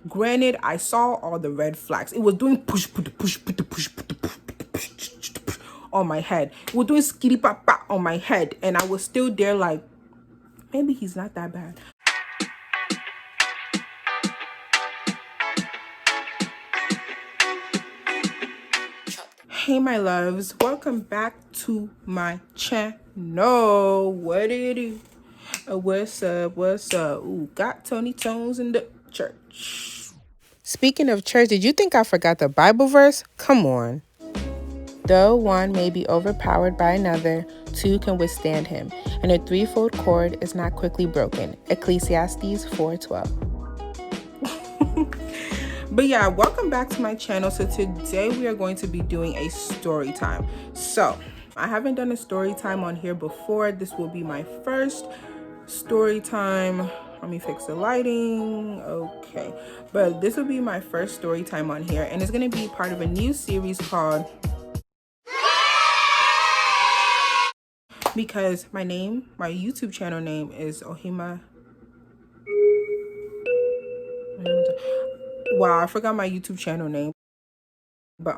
Granted, I saw all the red flags. It was doing push on my head. It was doing skitty pop on my head, and I was still there like, maybe he's not that bad. Hey my loves, welcome back to my channel. What it is? What's up? Ooh, got Tony Tones in the church. Speaking of church, did you think I forgot the Bible verse? Come on. Though one may be overpowered by another, two can withstand him, and a threefold cord is not quickly broken. Ecclesiastes 4:12. But yeah, welcome back to my channel. So today we are going to be doing a story time. So I haven't done a story time on here before. This will be my first story time. Let me fix the lighting. Okay, but this will be my first story time on here, and it's going to be part of a new series called, because my YouTube channel name is Ohema. Wow, I forgot my YouTube channel name. But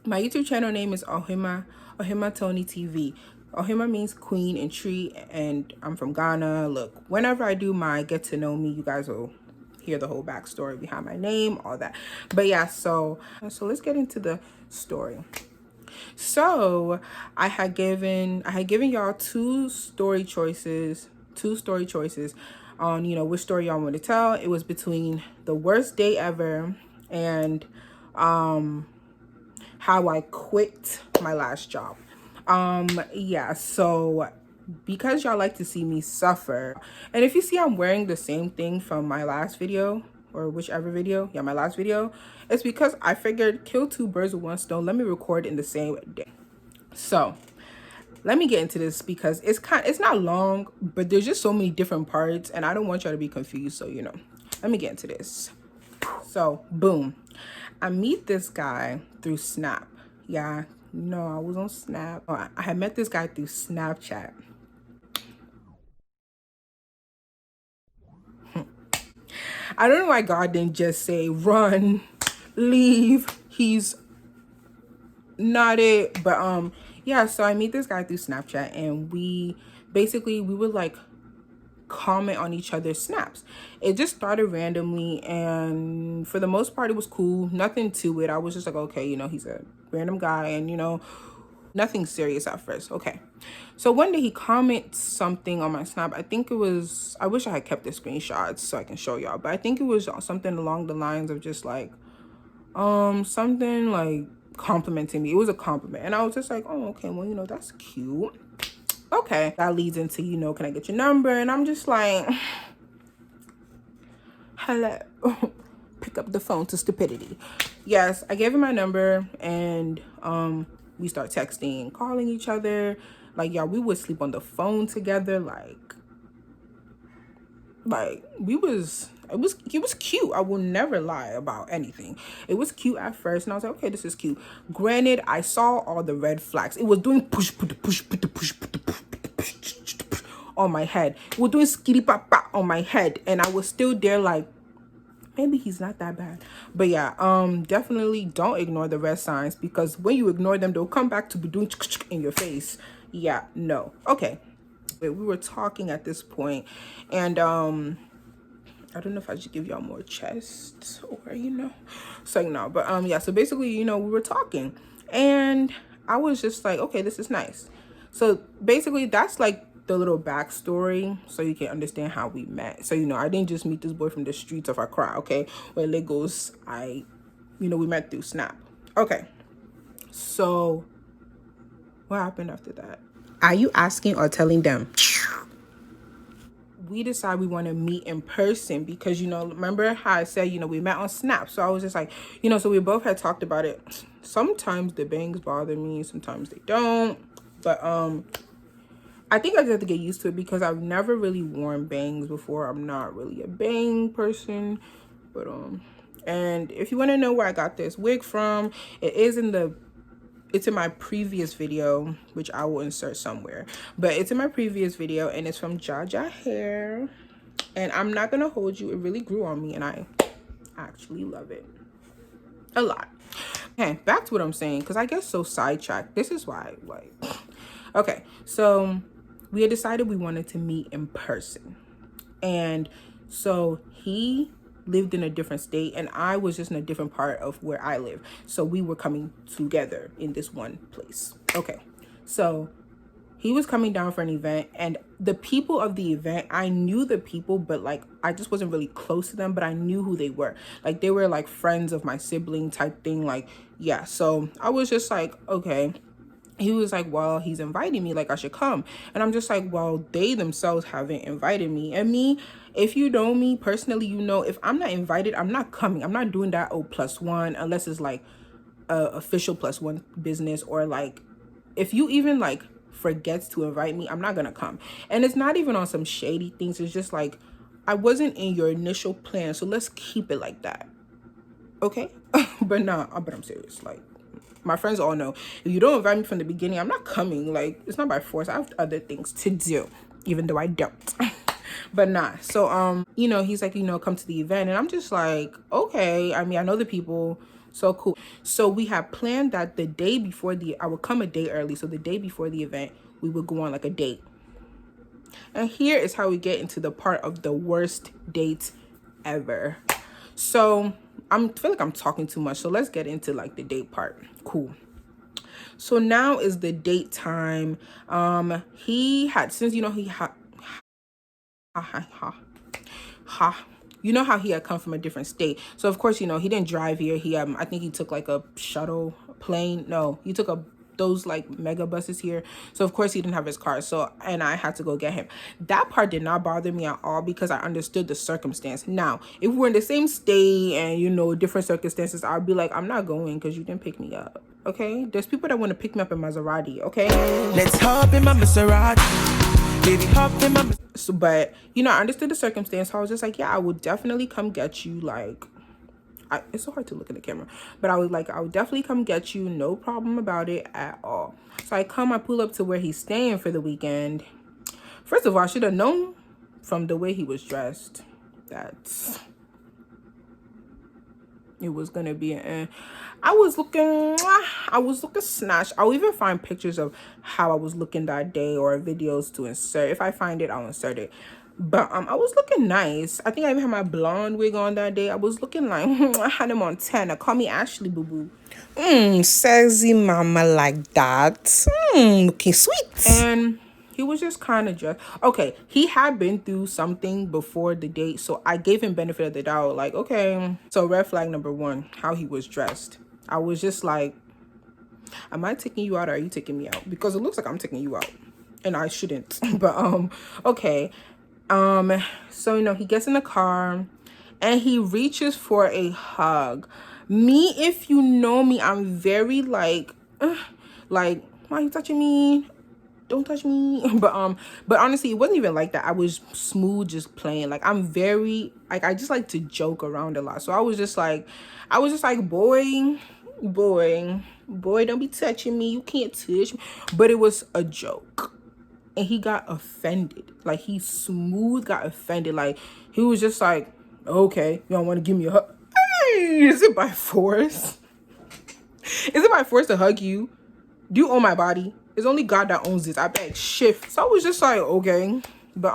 my YouTube channel name is OHEMATONITV. Ohema means queen and tree, and I'm from Ghana. Look, whenever I do my get to know me, you guys will hear the whole backstory behind my name, all that. But yeah, so let's get into the story. So I had given y'all two story choices on, you know, which story y'all want to tell. It was between the worst day ever and how I quit my last job. Yeah, so because y'all like to see me suffer, and if you see I'm wearing the same thing from my last video, or whichever video, yeah, my last video, it's because I figured kill two birds with one stone. Let me record in the same day. So let me get into this because it's not long, but there's just so many different parts and I don't want y'all to be confused. So, you know, let me get into this. So boom, I meet this guy through Snap. Yeah, no, I was on Snap. I had met this guy through Snapchat. I don't know why God didn't just say run, leave, he's not it. But yeah, so I meet this guy through Snapchat, and we would like comment on each other's snaps. It just started randomly, and for the most part it was cool, nothing to it. I was just like, okay, you know, he's a random guy, and you know, nothing serious at first. Okay, so one day he comments something on my snap. I think it was, I wish I had kept the screenshots so I can show y'all, but I think it was something along the lines of just like something like complimenting me. It was a compliment, and I was just like, oh, okay, well, you know, that's cute. Okay, that leads into, you know, can I get your number? And I'm just like, hello. Pick up the phone to stupidity. Yes, I gave him my number, and we start texting and calling each other. Like, y'all, we would sleep on the phone together. Like he was cute. I will never lie about anything. It was cute at first, and I was like, okay, this is cute. Granted, I saw all the red flags. It was doing push on my head. It was doing skitty pop on my head, and I was still there like, maybe he's not that bad. But yeah, definitely don't ignore the red signs, because when you ignore them, they'll come back to be doing in your face. Yeah, no. Okay, we were talking at this point, and I don't know if I should give y'all more chest or, you know, so no, but yeah, so basically, you know, we were talking, and I was just like, okay, this is nice. So basically that's like the little backstory, so you can understand how we met. So, you know, I didn't just meet this boy from the streets of Accra, okay, where Lagos. You know, we met through Snap. Okay, so what happened after that? Are you asking or telling them? We decide we want to meet in person because, you know, remember how I said, you know, we met on Snap. So I was just like, you know, so we both had talked about it. Sometimes the bangs bother me, sometimes they don't. But I think I just have to get used to it because I've never really worn bangs before. I'm not really a bang person. But and if you want to know where I got this wig from, it's in my previous video, which I will insert somewhere. But it's in my previous video, and it's from Jaja Hair. And I'm not gonna hold you, it really grew on me, and I actually love it a lot. Okay, back to what I'm saying, because I get so sidetracked. This is why, like, okay, so we had decided we wanted to meet in person. And so he lived in a different state and I was just in a different part of where I live. So we were coming together in this one place. Okay, so he was coming down for an event, and the people of the event, I knew the people, but like I just wasn't really close to them, but I knew who they were. Like they were like friends of my sibling type thing. Like, yeah, so I was just like, okay. He was like, well, he's inviting me, like I should come. And I'm just like, well, they themselves haven't invited me. And me, if you know me personally, you know, if I'm not invited, I'm not coming. I'm not doing that +1 unless it's like a official +1 business, or like if you even like forgets to invite me, I'm not gonna come. And it's not even on some shady things. It's just like, I wasn't in your initial plan, so let's keep it like that, okay? But I'm serious. Like, my friends all know, if you don't invite me from the beginning, I'm not coming. Like, it's not by force. I have other things to do, even though I don't. But so you know, he's like, you know, come to the event, and I'm just like, okay. I mean, I know the people, so cool. So we have planned that the day before I would come a day early, so the day before the event we would go on like a date. And here is how we get into the part of the worst date ever. So I feel like I'm talking too much, so let's get into like the date part. Cool. So now is the date time. He had, since you know he had you know how he had come from a different state, so of course, you know, he didn't drive here. He I think he took like a shuttle plane. No, he took those like mega buses here, so of course he didn't have his car. So, and I had to go get him. That part did not bother me at all because I understood the circumstance. Now if we're in the same state and, you know, different circumstances, I'll be like, I'm not going because you didn't pick me up. Okay, there's people that want to pick me up in Maserati. Okay, let's hop in my Maserati. Baby, hop in my... So, but you know, I understood the circumstance, so I was just like, yeah, I would definitely come get you. Like, it's so hard to look in the camera, but I would definitely come get you, no problem about it at all. So I pull up to where he's staying for the weekend. First of all, I should have known from the way he was dressed that it was gonna be an I was looking snatched. I'll even find pictures of how I was looking that day or videos to insert. If I find it, I'll insert it. But I was looking nice. I think I even had my blonde wig on that day. I was looking like Hannah Montana. Call me Ashley, boo boo. Sexy mama like that. Looking sweet. And he was just kind of dressed. Okay, he had been through something before the date, so I gave him benefit of the doubt. Like, okay. So red flag number 1, how he was dressed. I was just like, am I taking you out or are you taking me out? Because it looks like I'm taking you out, and I shouldn't. But okay. So, you know, he gets in the car and he reaches for a hug. Me, if you know me, I'm very like, why are you touching me? Don't touch me. But honestly, it wasn't even like that. I was smooth, just playing. Like, I'm very, like, I just like to joke around a lot. So I was just like, boy, don't be touching me. You can't touch me. But it was a joke. And he got offended. Like, he smooth got offended. Like, he was just like, okay, you don't want to give me a hug? Hey, is it by force? Is it by force to hug you? Do you own my body? It's only God that owns this. I beg, shift. So I was just like, okay. But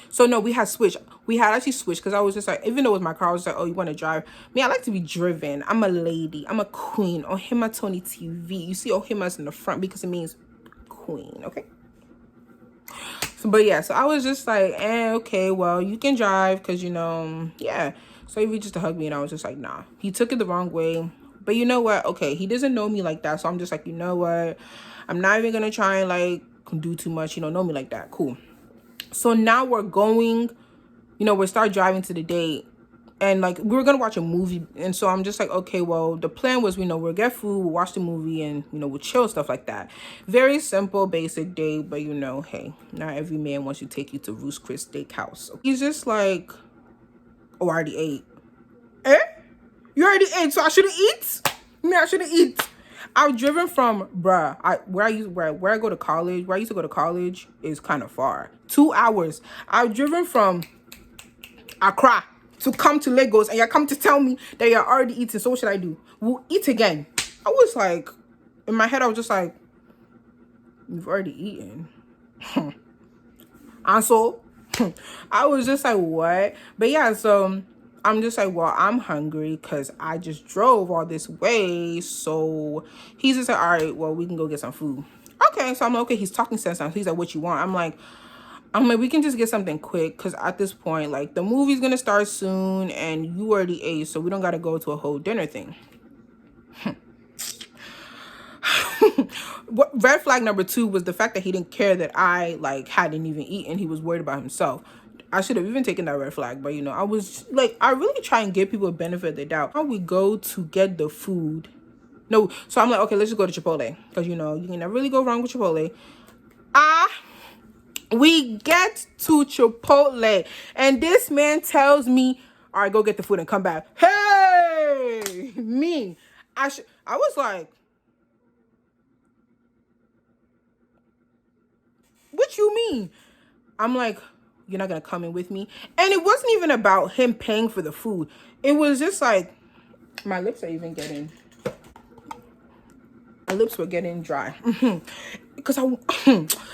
so no, we had switched. We had actually switched because I was just like, even though it was my car, I was like, oh, you want to drive? Me, I like to be driven. I'm a lady. I'm a queen. OHEMATONITV. You see Ohema's in the front because it means queen, okay? So, but yeah, so I was just like, okay, well, you can drive because, you know, yeah. So he reached to hug me and I was just like, nah. He took it the wrong way. But you know what? Okay, he doesn't know me like that. So I'm just like, you know what? I'm not even going to try and like do too much. You know me like that. Cool. So now we're going, you know, we start driving to the date. And like, we were going to watch a movie. And so I'm just like, okay, well, the plan was, you know, we'll get food, we'll watch the movie, and, you know, we'll chill, stuff like that. Very simple, basic date. But, you know, hey, not every man wants to take you to Ruth's Chris Steakhouse. He's just like, oh, I already ate. You already ate, so I shouldn't eat? Me, I shouldn't eat. I've driven from, where I go to college, where I used to go to college is kind of far. 2 hours. I've driven from Accra to come to Lagos and you come to tell me that you're already eating. So what should I do? We'll eat again. I was like, in my head, I was just like, you've already eaten. And so I was just like, what? But yeah, so I'm just like, well, I'm hungry because I just drove all this way. So he's just like, all right, well, we can go get some food. Okay, so I'm like, okay, he's talking sense now. He's like, what you want? I'm like, we can just get something quick because at this point, like, the movie's gonna start soon and you already ate, so we don't gotta go to a whole dinner thing. Red flag number 2 was the fact that he didn't care that I like hadn't even eaten. He was worried about himself. I should have even taken that red flag, but you know, I was like, I really try and give people a benefit of the doubt. How we go to get the food? No, so I'm like, okay, let's just go to Chipotle because you know you can never really go wrong with Chipotle. We get to Chipotle and this man tells me, all right, go get the food and come back. Hey, me. I was like, what you mean? I'm like, you're not gonna come in with me? And it wasn't even about him paying for the food. It was just like, my lips were getting dry. Because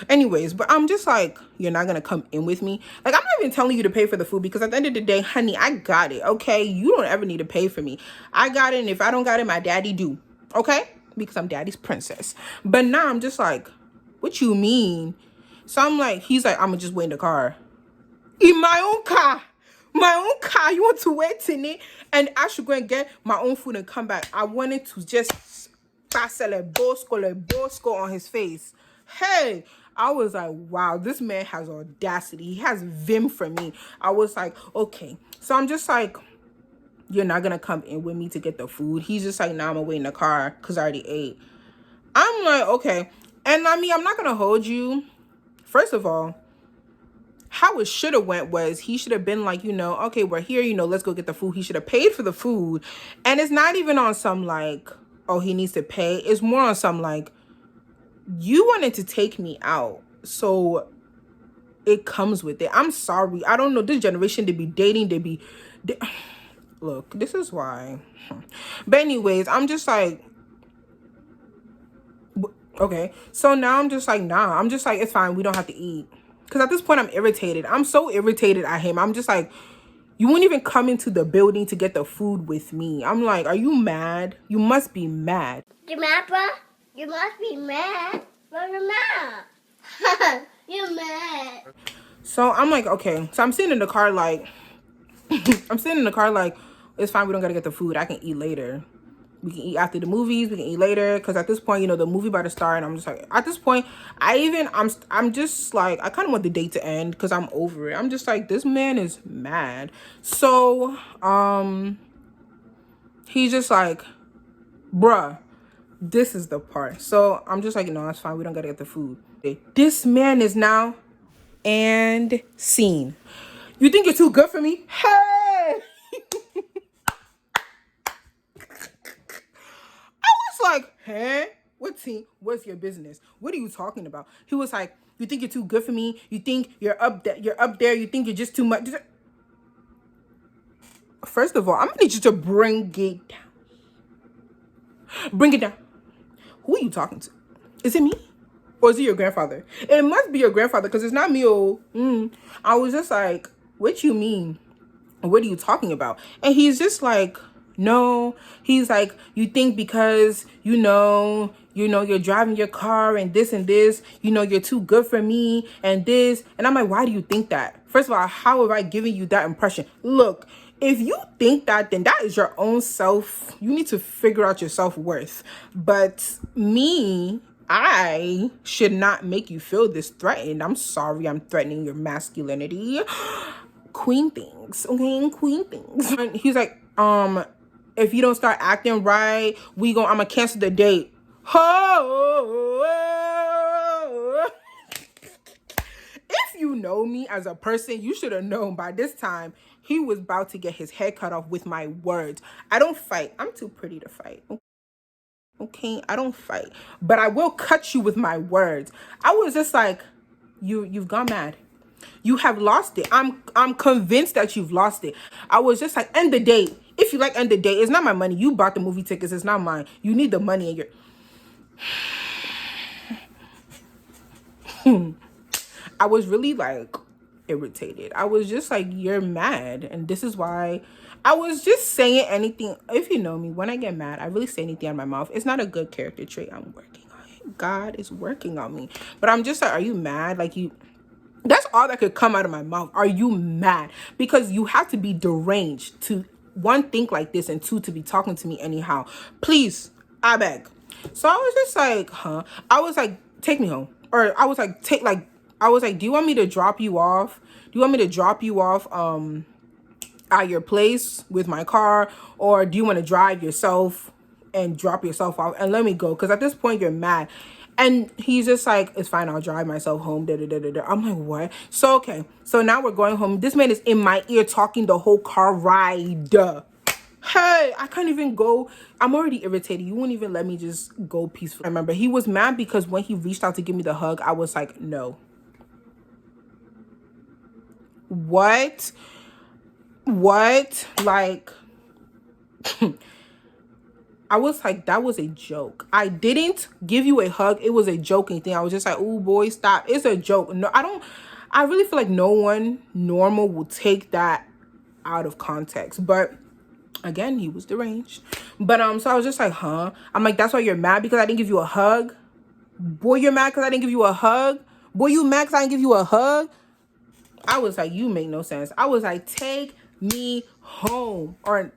anyways, but I'm just like, you're not gonna come in with me? Like, I'm not even telling you to pay for the food because at the end of the day, honey, I got it, okay? You don't ever need to pay for me. I got it, and if I don't got it, my daddy do, okay? Because I'm daddy's princess. But now I'm just like, what you mean? So I'm like, he's like, I'm gonna just wait in the car. In my own car. My own car. You want to wait in it? And I should go and get my own food and come back. I wanted to just pass a bosco on his face. Hey, I was like, wow, this man has audacity. He has vim for me. I was like, okay. So I'm just like, you're not gonna come in with me to get the food? He's just like, nah, I'm gonna wait in the car because I already ate. I'm like, okay. And I mean, I'm not gonna hold you. First of all, how it should have went was he should have been like, you know, okay, we're here, you know, let's go get the food. He should have paid for the food. And it's not even on some like, oh, he needs to pay. It's more on some like, you wanted to take me out, so it comes with it. I'm sorry. I don't know. This generation, they be dating, look, this is why. But anyways, I'm just like, okay. So now I'm just like, nah. I'm just like, it's fine. We don't have to eat. Because at this point, I'm irritated. I'm so irritated at him. I'm just like, you won't even come into the building to get the food with me. I'm like, are you mad? You must be mad. You mad, bro? You must be mad. Bro, you're mad. You're mad. So I'm like, okay. So I'm sitting in the car like, it's fine. We don't got to get the food. I can eat later. We can eat after the movies. We can eat later. Because at this point, you know, the movie about to start. And I'm just like, at this point, I'm just like, I kind of want the date to end because I'm over it. I'm just like, this man is mad. So, he's just like, bruh, this is the part. So I'm just like, no, that's fine. We don't got to get the food. This man is now and scene. You think you're too good for me? Hey! Like, huh? What's your business? What are you talking about? He was like, you think you're too good for me? You think you're up there? You think you're just too much? First of all, I'm gonna need you to bring it down. Bring it down. Who are you talking to? Is it me? Or is it your grandfather? It must be your grandfather because it's not me. I was just like, what you mean? What are you talking about? And he's just like, no. He's like, you think because you're driving your car and this, you're too good for me and this. And I'm like, why do you think that? First of all, how have I given you that impression? Look, if you think that, then that is your own self. You need to figure out your self-worth. But me, I should not make you feel this threatened. I'm sorry I'm threatening your masculinity. Queen things, okay? Queen things. And he's like, if you don't start acting right, I'm gonna cancel the date. If you know me as a person, you should have known by this time he was about to get his head cut off with my words. I don't fight. I'm too pretty to fight. Okay, I don't fight, but I will cut you with my words. I was just like, you've gone mad. You have lost it. I'm convinced that you've lost it. I was just like, end the date. If you like, end the date. It's not my money. You bought the movie tickets. It's not mine. You need the money and you're I was really like irritated. I was just like, you're mad. And this is why I was just saying anything. If you know me, when I get mad, I really say anything out of my mouth. It's not a good character trait. I'm working on it. God is working on me. But I'm just like, are you mad? Like, that's all that could come out of my mouth. Are you mad? Because you have to be deranged to, one, think like this, and two, to be talking to me anyhow. Please, I beg. So I was just like, huh? I was like, take me home. Or I was like, I was like, do you want me to drop you off? Do you want me to drop you off at your place with my car? Or do you want to drive yourself and drop yourself off and let me go? Because at this point, you're mad. And he's just like, it's fine, I'll drive myself home. Da, da, da, da, da. I'm like, what? So, okay. So now we're going home. This man is in my ear talking the whole car ride. Hey, I can't even go. I'm already irritated. You won't even let me just go peacefully. I remember he was mad because when he reached out to give me the hug, I was like, no. What? What? Like, I was like, that was a joke. I didn't give you a hug. It was a joking thing. I was just like, oh, boy, stop. It's a joke. No, I really feel like no one normal will take that out of context. But again, he was deranged. But so I was just like, huh? I'm like, that's why you're mad because I didn't give you a hug? Boy, you're mad because I didn't give you a hug? Boy, you mad because I didn't give you a hug? I was like, you make no sense. I was like, take me home. Or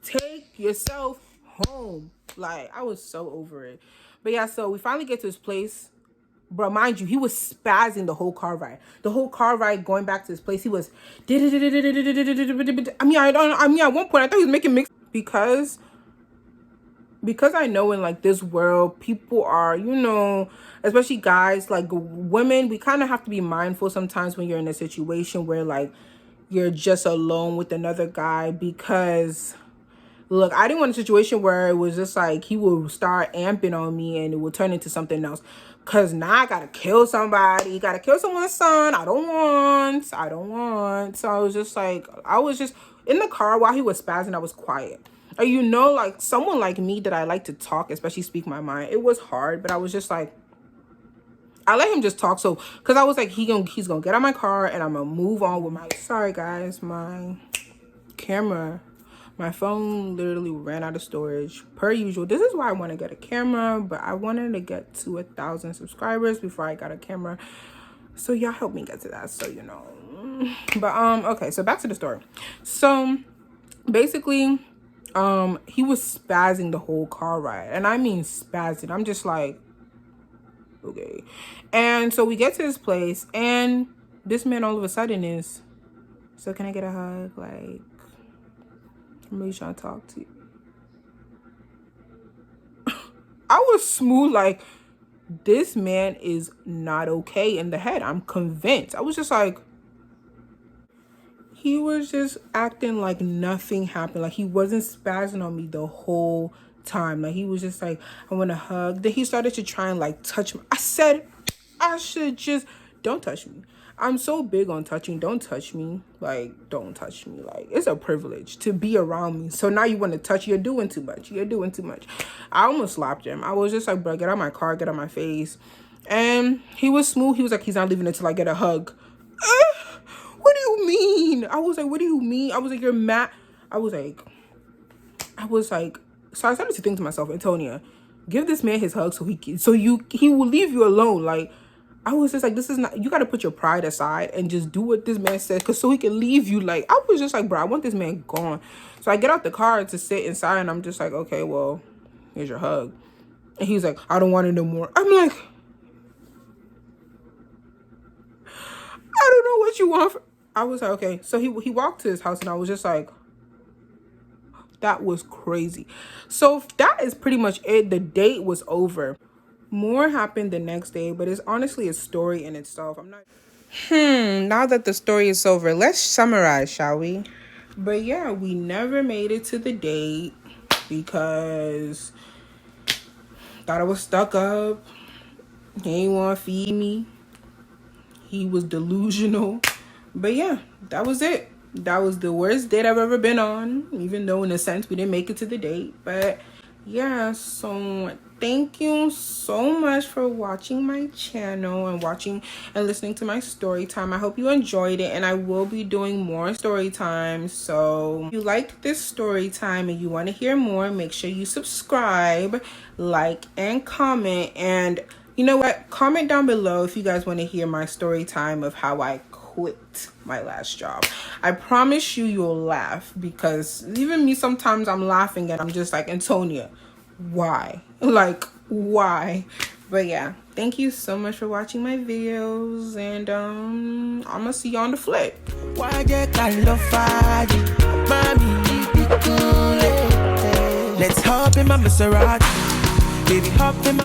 take yourself home. Like, I was so over it. But yeah, so we finally get to his place. Bro, mind you, he was spazzing the whole car ride. The whole car ride going back to his place, he was. At one point I thought he was making mix because I know in like this world, people are, especially guys, like women, we kind of have to be mindful sometimes when you're in a situation where like you're just alone with another guy. Because look, I didn't want a situation where it was just like he would start amping on me and it would turn into something else. Cause now I gotta kill somebody, gotta kill someone's son. I don't want. So I was just in the car while he was spazzing. I was quiet. Or like someone like me that I like to talk, especially speak my mind. It was hard, but I was just like, I let him just talk. So, cause I was like, he's gonna get out my car and I'm gonna move on with my. Sorry guys, my camera. My phone literally ran out of storage per usual. This is why I want to get a camera, but I wanted to get to 1,000 subscribers before I got a camera. So y'all help me get to that. So, but, okay. So back to the story. So basically, he was spazzing the whole car ride, and I mean spazzing. I'm just like, okay. And so we get to his place and this man all of a sudden is, so can I get a hug? Like, I'm really trying to talk to you. I was smooth, like, this man is not okay in the head. I'm convinced. I was just like, he was just acting like nothing happened. Like he wasn't spazzing on me the whole time. Like he was just like, I want a hug. Then he started to try and like touch me. I said, I should just, don't touch me. I'm so big on touching. Don't touch me. Like, don't touch me. Like, it's a privilege to be around me. So now you want to touch. You're doing too much. You're doing too much. I almost slapped him. I was just like, bro, get out of my car. Get out of my face. And he was smooth. He was like, he's not leaving until I get a hug. What do you mean? I was like, what do you mean? I was like, you're mad. I was like, so I started to think to myself, Antonia, give this man his hug he will leave you alone. Like, I was just like, this is not, you got to put your pride aside and just do what this man says, so he can leave you. Like, I was just like, bro, I want this man gone. So I get out the car to sit inside and I'm just like, okay, well, here's your hug. And he's like, I don't want it no more. I'm like, I don't know what you want. I was like, okay. So he walked to his house and I was just like, that was crazy. So that is pretty much it. The date was over. More happened the next day, but it's honestly a story in itself. I'm not. Now that the story is over, let's summarize, shall we? But yeah, we never made it to the date because thought I was stuck up. He ain't want to feed me. he was delusional. But yeah, that was it. That was the worst date I've ever been on, even though in a sense we didn't make it to the date. But yeah, so thank you so much for watching my channel and watching and listening to my story time. I hope you enjoyed it, and I will be doing more story times. So if you liked this story time and you want to hear more, make sure you subscribe, like, and comment. And you know what? Comment down below if you guys want to hear my story time of how I quit my last job. I promise you'll laugh, because even me, sometimes I'm laughing and I'm just like, Antonia, why? Like, why? But yeah, thank you so much for watching my videos, and I'm gonna see you on the flip. Let's hop in my Maserati, baby, hop in my